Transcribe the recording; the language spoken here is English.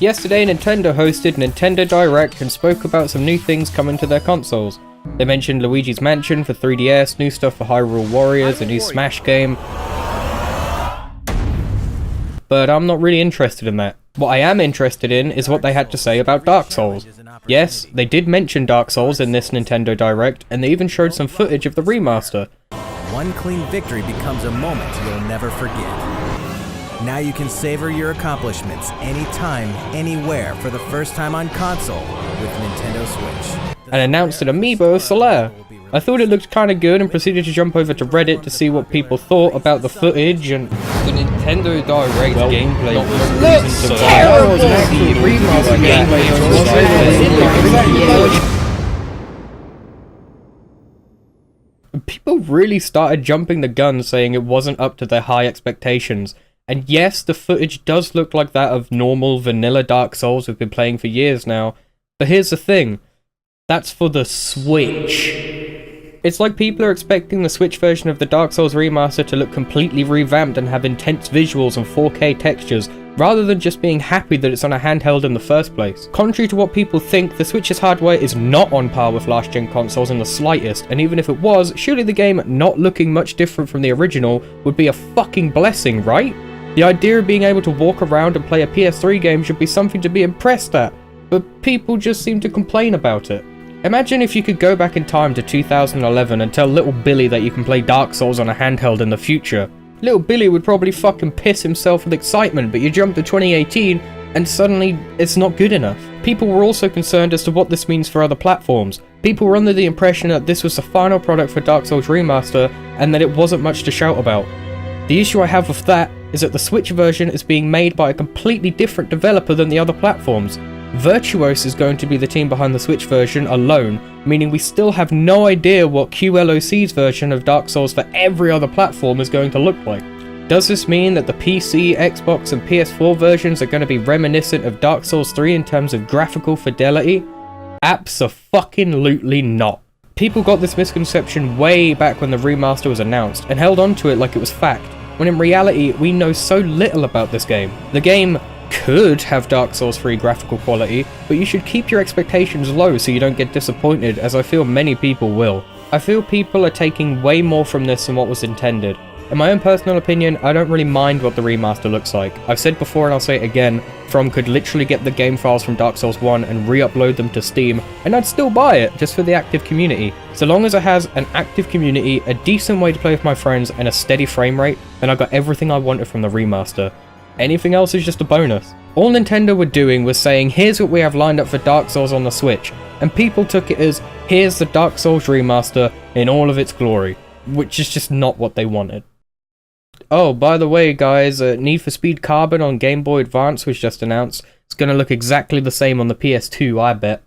Yesterday, Nintendo hosted Nintendo Direct and spoke about some new things coming to their consoles. They mentioned Luigi's Mansion for 3DS, new stuff for Hyrule Warriors, a new Smash game. But I'm not really interested in that. What I am interested in is what they had to say about Dark Souls. Yes, they did mention Dark Souls in this Nintendo Direct, and they even showed some footage of the remaster. One clean victory becomes a moment you'll never forget. Now you can savor your accomplishments anytime, anywhere for the first time on console with Nintendo Switch. And announced an amiibo of Solaire. I thought it looked kinda good and proceeded to jump over to Reddit to see what people thought about the footage and... The Nintendo Direct gameplay looks terrible! Remaster gameplay People really started jumping the gun saying it wasn't up to their high expectations. And yes, the footage does look like that of normal vanilla Dark Souls we've been playing for years now. But here's the thing. That's for the Switch. It's like people are expecting the Switch version of the Dark Souls remaster to look completely revamped and have intense visuals and 4K textures, rather than just being happy that it's on a handheld in the first place. Contrary to what people think, the Switch's hardware is not on par with last-gen consoles in the slightest, and even if it was, surely the game not looking much different from the original would be a fucking blessing, right? The idea of being able to walk around and play a PS3 game should be something to be impressed at, but people just seem to complain about it. Imagine if you could go back in time to 2011 and tell little Billy that you can play Dark Souls on a handheld in the future. Little Billy would probably fucking piss himself with excitement, but you jump to 2018 and suddenly it's not good enough. People were also concerned as to what this means for other platforms. People were under the impression that this was the final product for Dark Souls Remaster and that it wasn't much to shout about. The issue I have with that is that the Switch version is being made by a completely different developer than the other platforms. Virtuos is going to be the team behind the Switch version alone, meaning we still have no idea what QLOC's version of Dark Souls for every other platform is going to look like. Does this mean that the PC, Xbox and PS4 versions are going to be reminiscent of Dark Souls 3 in terms of graphical fidelity? Abso-fucking-lutely not. People got this misconception way back when the remaster was announced and held on to it like it was fact, when in reality we know so little about this game. The game could have Dark Souls 3 graphical quality, but you should keep your expectations low so you don't get disappointed, as I feel many people will. I feel people are taking way more from this than what was intended. In my own personal opinion, I don't really mind what the remaster looks like. I've said before and I'll say it again, From could literally get the game files from Dark Souls 1 and re-upload them to Steam, and I'd still buy it, just for the active community. So long as it has an active community, a decent way to play with my friends, and a steady frame rate, then I got everything I wanted from the remaster. Anything else is just a bonus. All Nintendo were doing was saying, here's what we have lined up for Dark Souls on the Switch, and people took it as, here's the Dark Souls remaster in all of its glory, which is just not what they wanted. Oh, by the way guys, Need for Speed Carbon on Game Boy Advance was just announced. It's gonna look exactly the same on the PS2, I bet.